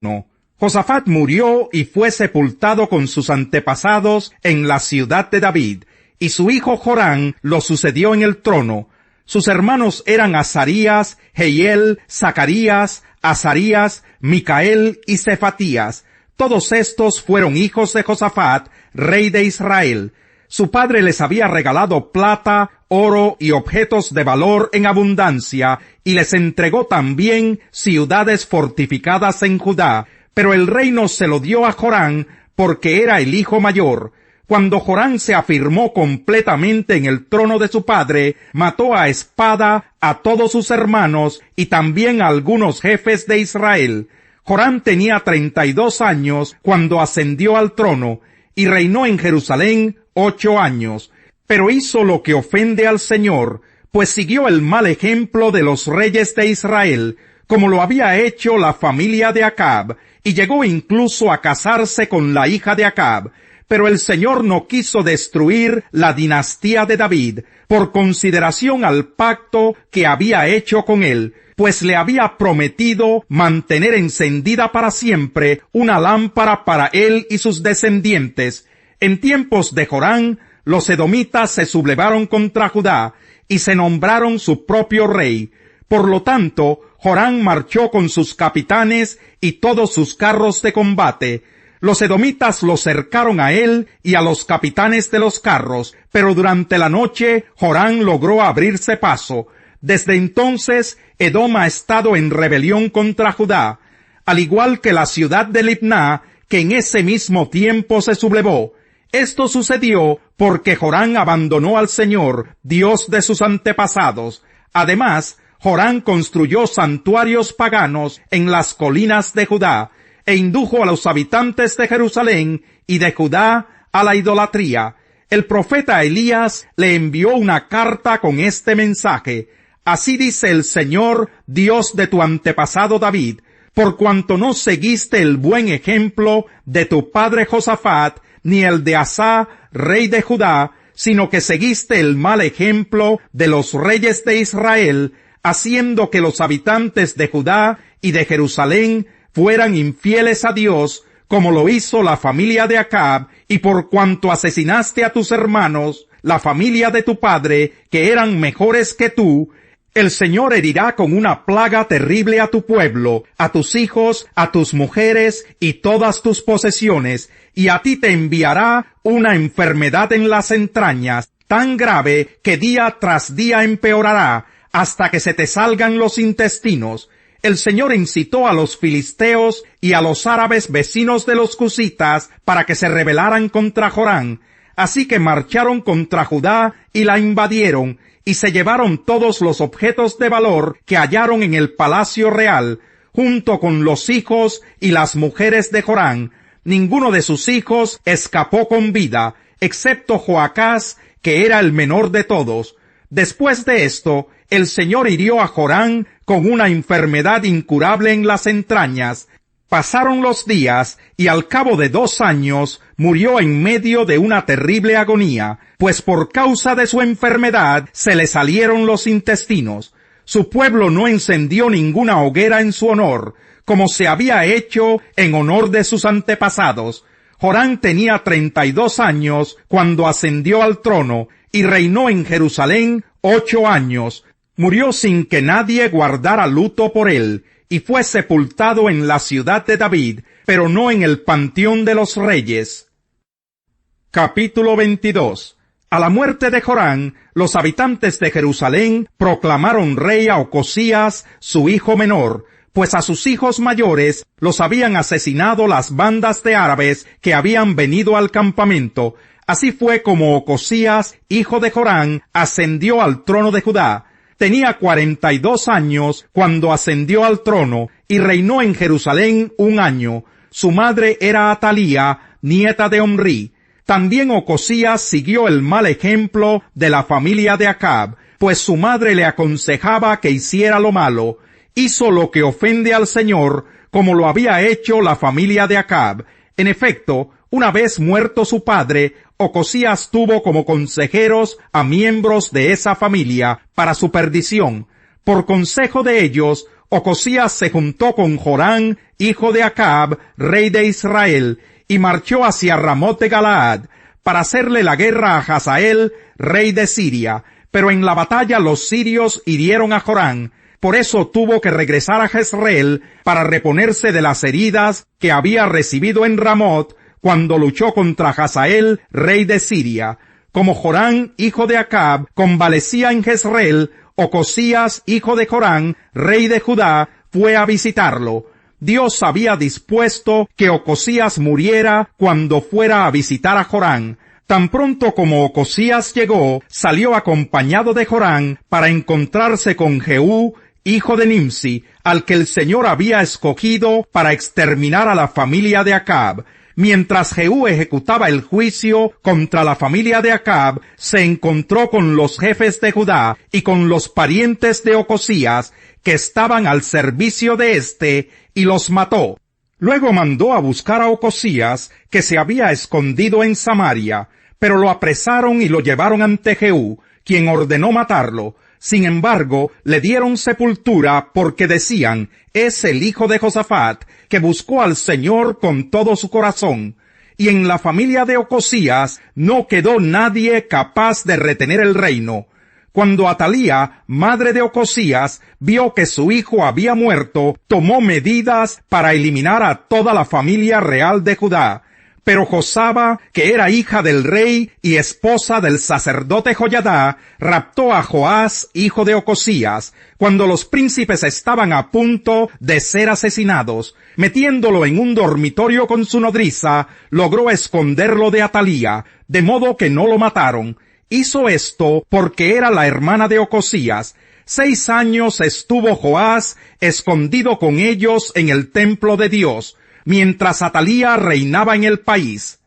No. Josafat murió y fue sepultado con sus antepasados en la ciudad de David, y su hijo Jorán lo sucedió en el trono. Sus hermanos eran Azarías, Jehiel, Zacarías, Azarías, Micael y Cefatías. Todos estos fueron hijos de Josafat, rey de Israel. Su padre les había regalado plata, oro y objetos de valor en abundancia, y les entregó también ciudades fortificadas en Judá. Pero el reino se lo dio a Jorán porque era el hijo mayor. Cuando Jorán se afirmó completamente en el trono de su padre, mató a espada a todos sus hermanos y también a algunos jefes de Israel. Jorán tenía 32 años cuando ascendió al trono y reinó en Jerusalén 8 años. Pero hizo lo que ofende al Señor, pues siguió el mal ejemplo de los reyes de Israel, como lo había hecho la familia de Acab, y llegó incluso a casarse con la hija de Acab. Pero el Señor no quiso destruir la dinastía de David, por consideración al pacto que había hecho con él, pues le había prometido mantener encendida para siempre una lámpara para él y sus descendientes. En tiempos de Jorán, los edomitas se sublevaron contra Judá, y se nombraron su propio rey. Por lo tanto, Jorán marchó con sus capitanes y todos sus carros de combate. Los edomitas lo cercaron a él y a los capitanes de los carros, pero durante la noche Jorán logró abrirse paso. Desde entonces, Edom ha estado en rebelión contra Judá, al igual que la ciudad de Libná, que en ese mismo tiempo se sublevó. Esto sucedió porque Jorán abandonó al Señor, Dios de sus antepasados. Además, Jorán construyó santuarios paganos en las colinas de Judá, e indujo a los habitantes de Jerusalén y de Judá a la idolatría. El profeta Elías le envió una carta con este mensaje: Así dice el Señor, Dios de tu antepasado David, por cuanto no seguiste el buen ejemplo de tu padre Josafat, ni el de Asa, rey de Judá, sino que seguiste el mal ejemplo de los reyes de Israel, haciendo que los habitantes de Judá y de Jerusalén fueran infieles a Dios, como lo hizo la familia de Acab, y por cuanto asesinaste a tus hermanos, la familia de tu padre, que eran mejores que tú, el Señor herirá con una plaga terrible a tu pueblo, a tus hijos, a tus mujeres y todas tus posesiones, y a ti te enviará una enfermedad en las entrañas, tan grave que día tras día empeorará, hasta que se te salgan los intestinos. El Señor incitó a los filisteos y a los árabes vecinos de los cusitas para que se rebelaran contra Jorán. Así que marcharon contra Judá y la invadieron, y se llevaron todos los objetos de valor que hallaron en el palacio real, junto con los hijos y las mujeres de Jorán. Ninguno de sus hijos escapó con vida, excepto Joacás, que era el menor de todos. Después de esto, el Señor hirió a Jorán con una enfermedad incurable en las entrañas. Pasaron los días, y al cabo de 2 años murió en medio de una terrible agonía, pues por causa de su enfermedad se le salieron los intestinos. Su pueblo no encendió ninguna hoguera en su honor, como se había hecho en honor de sus antepasados. Jorán tenía 32 años cuando ascendió al trono, y reinó en Jerusalén 8 años. Murió sin que nadie guardara luto por él, y fue sepultado en la ciudad de David, pero no en el panteón de los reyes. Capítulo 22. A la muerte de Jorán, los habitantes de Jerusalén proclamaron rey a Ocosías, su hijo menor, pues a sus hijos mayores los habían asesinado las bandas de árabes que habían venido al campamento. Así fue como Ocosías, hijo de Jorán, ascendió al trono de Judá. Tenía 42 años cuando ascendió al trono y reinó en Jerusalén 1 año. Su madre era Atalía, nieta de Omri. También Ocosías siguió el mal ejemplo de la familia de Acab, pues su madre le aconsejaba que hiciera lo malo. Hizo lo que ofende al Señor, como lo había hecho la familia de Acab. En efecto, una vez muerto su padre, Ocosías tuvo como consejeros a miembros de esa familia para su perdición. Por consejo de ellos, Ocosías se juntó con Jorán, hijo de Acab, rey de Israel, y marchó hacia Ramot de Galaad, para hacerle la guerra a Hazael, rey de Siria. Pero en la batalla los sirios hirieron a Jorán. Por eso tuvo que regresar a Jezreel para reponerse de las heridas que había recibido en Ramot cuando luchó contra Hazael, rey de Siria. Como Jorán, hijo de Acab, convalecía en Jezreel, Ocosías, hijo de Jorán, rey de Judá, fue a visitarlo. Dios había dispuesto que Ocosías muriera cuando fuera a visitar a Jorán. Tan pronto como Ocosías llegó, salió acompañado de Jorán para encontrarse con Jehú, hijo de Nimsi, al que el Señor había escogido para exterminar a la familia de Acab. Mientras Jehú ejecutaba el juicio contra la familia de Acab, se encontró con los jefes de Judá y con los parientes de Ocosías, que estaban al servicio de éste, y los mató. Luego mandó a buscar a Ocosías, que se había escondido en Samaria, pero lo apresaron y lo llevaron ante Jehú, quien ordenó matarlo. Sin embargo, le dieron sepultura porque decían, es el hijo de Josafat, que buscó al Señor con todo su corazón. Y en la familia de Ocosías no quedó nadie capaz de retener el reino. Cuando Atalía, madre de Ocosías, vio que su hijo había muerto, tomó medidas para eliminar a toda la familia real de Judá. Pero Josaba, que era hija del rey y esposa del sacerdote Joyadá, raptó a Joás, hijo de Ocosías, cuando los príncipes estaban a punto de ser asesinados. Metiéndolo en un dormitorio con su nodriza, logró esconderlo de Atalía, de modo que no lo mataron. Hizo esto porque era la hermana de Ocosías. 6 años estuvo Joás escondido con ellos en el templo de Dios, mientras Atalía reinaba en el país.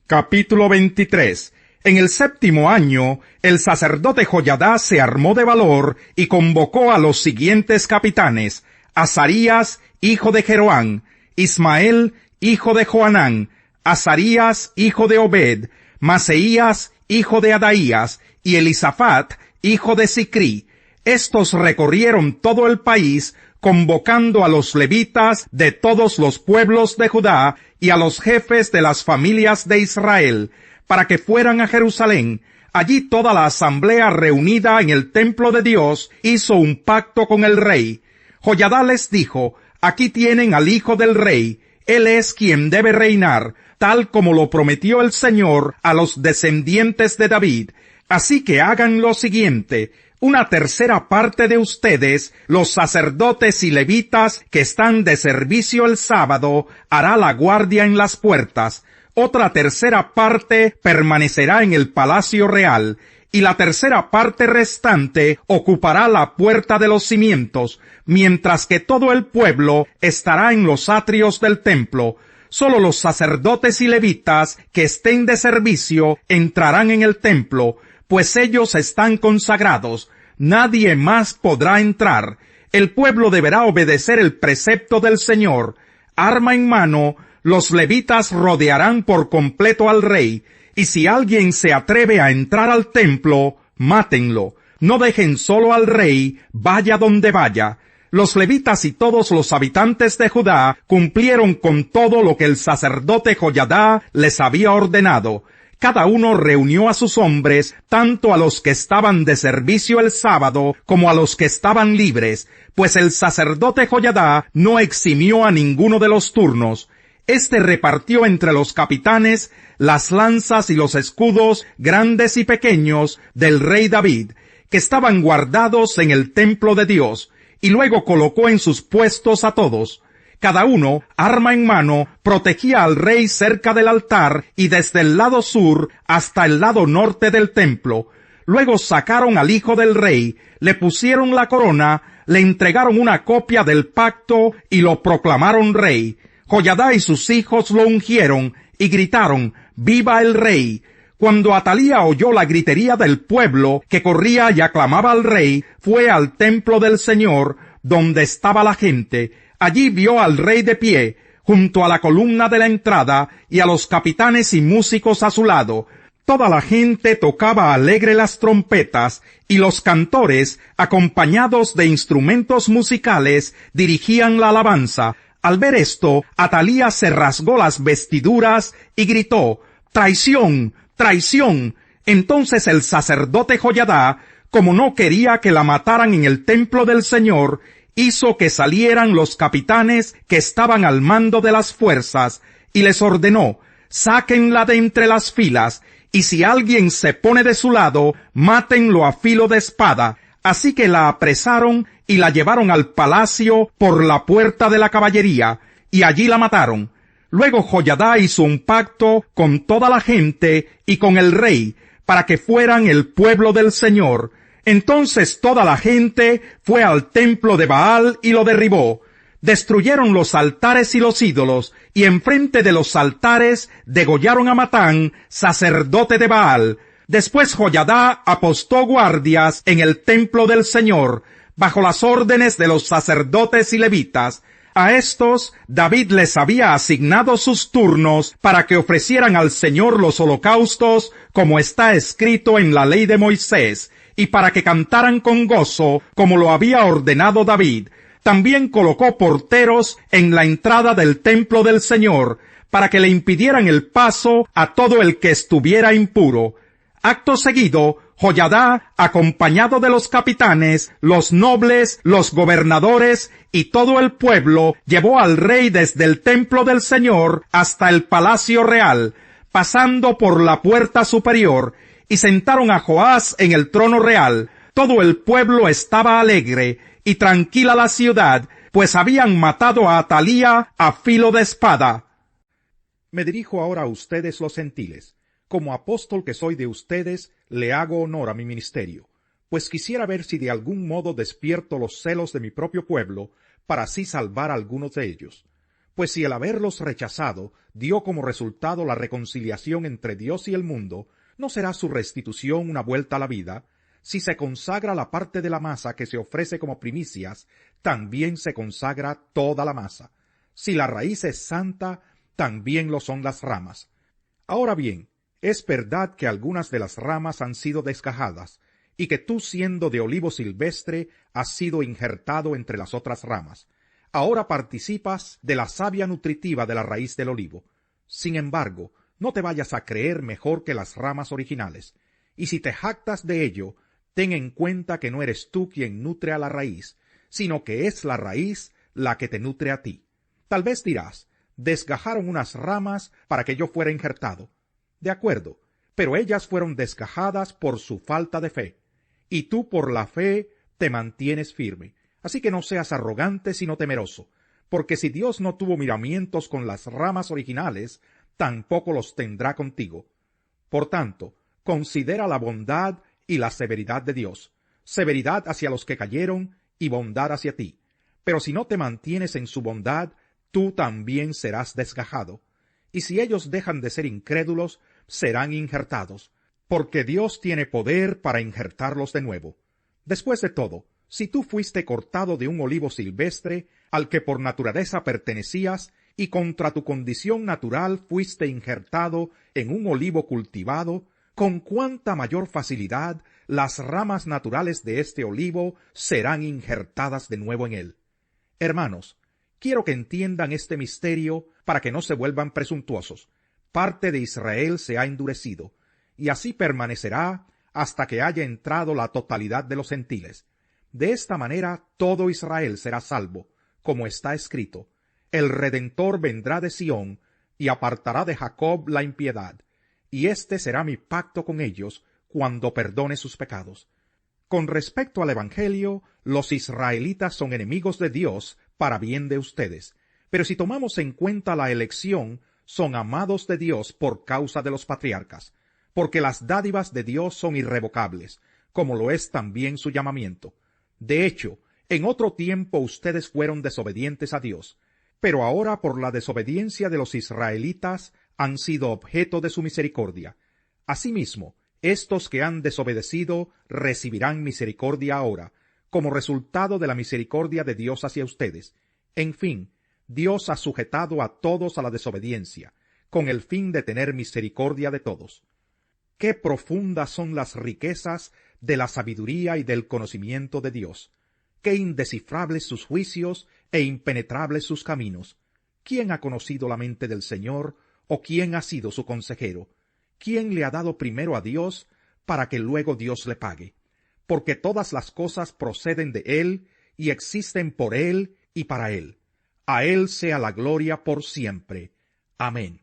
Capítulo 23. En el 7º año, el sacerdote Joyadá se armó de valor y convocó a los siguientes capitanes: Azarías, hijo de Jeroán; Ismael, hijo de Joanán; Azarías, hijo de Obed; Maseías, hijo de Adaías; y Elisafat, hijo de Sicrí. Estos recorrieron todo el país, convocando a los levitas de todos los pueblos de Judá y a los jefes de las familias de Israel, para que fueran a Jerusalén. Allí toda la asamblea reunida en el templo de Dios hizo un pacto con el rey. Joyadá les dijo, aquí tienen al hijo del rey, él es quien debe reinar, tal como lo prometió el Señor a los descendientes de David. Así que hagan lo siguiente: una tercera parte de ustedes, los sacerdotes y levitas que están de servicio el sábado, hará la guardia en las puertas. Otra tercera parte permanecerá en el palacio real, y la tercera parte restante ocupará la puerta de los cimientos, mientras que todo el pueblo estará en los atrios del templo. Solo los sacerdotes y levitas que estén de servicio entrarán en el templo, pues ellos están consagrados. Nadie más podrá entrar. El pueblo deberá obedecer el precepto del Señor. Arma en mano, los levitas rodearán por completo al rey, y si alguien se atreve a entrar al templo, mátenlo. No dejen solo al rey, vaya donde vaya. Los levitas y todos los habitantes de Judá cumplieron con todo lo que el sacerdote Joyadá les había ordenado. Cada uno reunió a sus hombres, tanto a los que estaban de servicio el sábado como a los que estaban libres, pues el sacerdote Joyadá no eximió a ninguno de los turnos. Este repartió entre los capitanes las lanzas y los escudos grandes y pequeños del rey David, que estaban guardados en el templo de Dios, y luego colocó en sus puestos a todos. Cada uno, arma en mano, protegía al rey cerca del altar y desde el lado sur hasta el lado norte del templo. Luego sacaron al hijo del rey, le pusieron la corona, le entregaron una copia del pacto y lo proclamaron rey. Joyadá y sus hijos lo ungieron y gritaron, ¡Viva el rey! Cuando Atalía oyó la gritería del pueblo que corría y aclamaba al rey, fue al templo del Señor, donde estaba la gente. Allí vio al rey de pie, junto a la columna de la entrada, y a los capitanes y músicos a su lado. Toda la gente tocaba alegre las trompetas, y los cantores, acompañados de instrumentos musicales, dirigían la alabanza. Al ver esto, Atalía se rasgó las vestiduras y gritó: «¡Traición! ¡Traición!». Entonces el sacerdote Joiada, como no quería que la mataran en el templo del Señor, hizo que salieran los capitanes que estaban al mando de las fuerzas, y les ordenó: «Sáquenla de entre las filas, y si alguien se pone de su lado, mátenlo a filo de espada». Así que la apresaron y la llevaron al palacio por la puerta de la caballería, y allí la mataron. Luego Joiada hizo un pacto con toda la gente y con el rey, para que fueran el pueblo del Señor. Entonces toda la gente fue al templo de Baal y lo derribó. Destruyeron los altares y los ídolos, y enfrente de los altares degollaron a Matán, sacerdote de Baal. Después Joiada apostó guardias en el templo del Señor, bajo las órdenes de los sacerdotes y levitas. A estos David les había asignado sus turnos para que ofrecieran al Señor los holocaustos, como está escrito en la ley de Moisés, y para que cantaran con gozo, como lo había ordenado David. También colocó porteros en la entrada del templo del Señor, para que le impidieran el paso a todo el que estuviera impuro. Acto seguido, Joiada, acompañado de los capitanes, los nobles, los gobernadores y todo el pueblo, llevó al rey desde el templo del Señor hasta el palacio real, pasando por la puerta superior, y sentaron a Joás en el trono real. Todo el pueblo estaba alegre, y tranquila la ciudad, pues habían matado a Atalía a filo de espada. Me dirijo ahora a ustedes los gentiles. Como apóstol que soy de ustedes, le hago honor a mi ministerio, pues quisiera ver si de algún modo despierto los celos de mi propio pueblo, para así salvar a algunos de ellos. Pues si el haberlos rechazado dio como resultado la reconciliación entre Dios y el mundo, ¿no será su restitución una vuelta a la vida? Si se consagra la parte de la masa que se ofrece como primicias, también se consagra toda la masa. Si la raíz es santa, también lo son las ramas. Ahora bien, es verdad que algunas de las ramas han sido desgajadas, y que tú, siendo de olivo silvestre, has sido injertado entre las otras ramas. Ahora participas de la savia nutritiva de la raíz del olivo. Sin embargo, no te vayas a creer mejor que las ramas originales, y si te jactas de ello, ten en cuenta que no eres tú quien nutre a la raíz, sino que es la raíz la que te nutre a ti. Tal vez dirás: desgajaron unas ramas para que yo fuera injertado. De acuerdo, pero ellas fueron desgajadas por su falta de fe, y tú por la fe te mantienes firme. Así que no seas arrogante sino temeroso, porque si Dios no tuvo miramientos con las ramas originales, tampoco los tendrá contigo. Por tanto, considera la bondad y la severidad de Dios, severidad hacia los que cayeron y bondad hacia ti. Pero si no te mantienes en su bondad, tú también serás desgajado. Y si ellos dejan de ser incrédulos, serán injertados, porque Dios tiene poder para injertarlos de nuevo. Después de todo, si tú fuiste cortado de un olivo silvestre, al que por naturaleza pertenecías, y contra tu condición natural fuiste injertado en un olivo cultivado, con cuánta mayor facilidad las ramas naturales de este olivo serán injertadas de nuevo en él. Hermanos, quiero que entiendan este misterio para que no se vuelvan presuntuosos. Parte de Israel se ha endurecido, y así permanecerá hasta que haya entrado la totalidad de los gentiles. De esta manera todo Israel será salvo, como está escrito: el Redentor vendrá de Sión, y apartará de Jacob la impiedad, y este será mi pacto con ellos, cuando perdone sus pecados. Con respecto al Evangelio, los israelitas son enemigos de Dios para bien de ustedes, pero si tomamos en cuenta la elección, son amados de Dios por causa de los patriarcas, porque las dádivas de Dios son irrevocables, como lo es también su llamamiento. De hecho, en otro tiempo ustedes fueron desobedientes a Dios, pero ahora por la desobediencia de los israelitas han sido objeto de su misericordia. Asimismo, estos que han desobedecido recibirán misericordia ahora, como resultado de la misericordia de Dios hacia ustedes. En fin, Dios ha sujetado a todos a la desobediencia, con el fin de tener misericordia de todos. Qué profundas son las riquezas de la sabiduría y del conocimiento de Dios. Qué indescifrables sus juicios e impenetrables sus caminos. ¿Quién ha conocido la mente del Señor, o quién ha sido su consejero? ¿Quién le ha dado primero a Dios, para que luego Dios le pague? Porque todas las cosas proceden de Él, y existen por Él y para Él. A Él sea la gloria por siempre. Amén.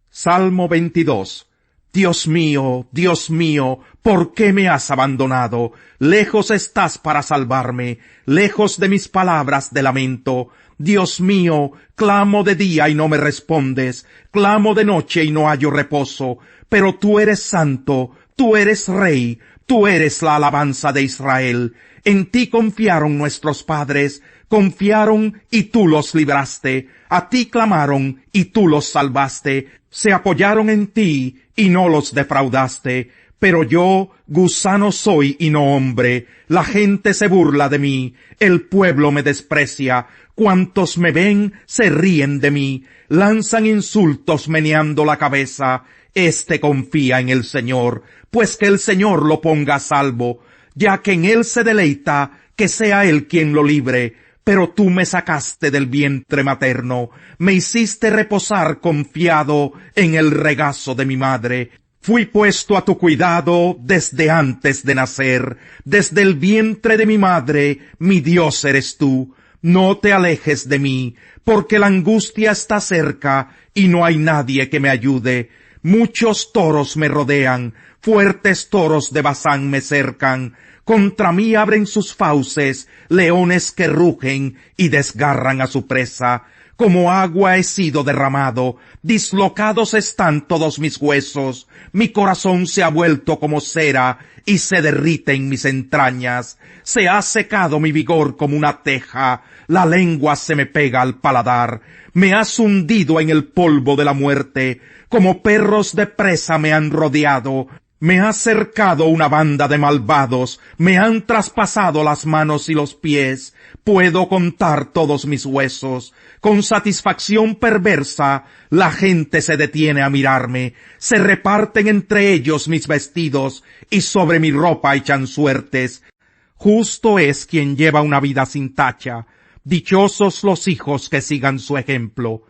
Salmo 22. Dios mío, ¿por qué me has abandonado? Lejos estás para salvarme, lejos de mis palabras de lamento. Dios mío, clamo de día y no me respondes, clamo de noche y no hallo reposo. Pero tú eres santo, tú eres rey, tú eres la alabanza de Israel. En ti confiaron nuestros padres, confiaron y tú los libraste. A ti clamaron y tú los salvaste. Se apoyaron en ti y no los defraudaste. Pero yo, gusano soy y no hombre. La gente se burla de mí, el pueblo me desprecia. Cuantos me ven se ríen de mí, lanzan insultos meneando la cabeza. Este confía en el Señor, pues que el Señor lo ponga a salvo. Ya que en él se deleita, que sea él quien lo libre. Pero tú me sacaste del vientre materno, me hiciste reposar confiado en el regazo de mi madre. Fui puesto a tu cuidado desde antes de nacer, desde el vientre de mi madre, mi Dios eres tú. No te alejes de mí, porque la angustia está cerca y no hay nadie que me ayude. Muchos toros me rodean, fuertes toros de Basán me cercan. Contra mí abren sus fauces, leones que rugen y desgarran a su presa. Como agua he sido derramado, dislocados están todos mis huesos. Mi corazón se ha vuelto como cera y se derrite en mis entrañas. Se ha secado mi vigor como una teja, la lengua se me pega al paladar. Me has hundido en el polvo de la muerte, como perros de presa me han rodeado. Me ha cercado una banda de malvados, me han traspasado las manos y los pies. Puedo contar todos mis huesos. Con satisfacción perversa, la gente se detiene a mirarme. Se reparten entre ellos mis vestidos, y sobre mi ropa echan suertes. Justo es quien lleva una vida sin tacha. Dichosos los hijos que sigan su ejemplo.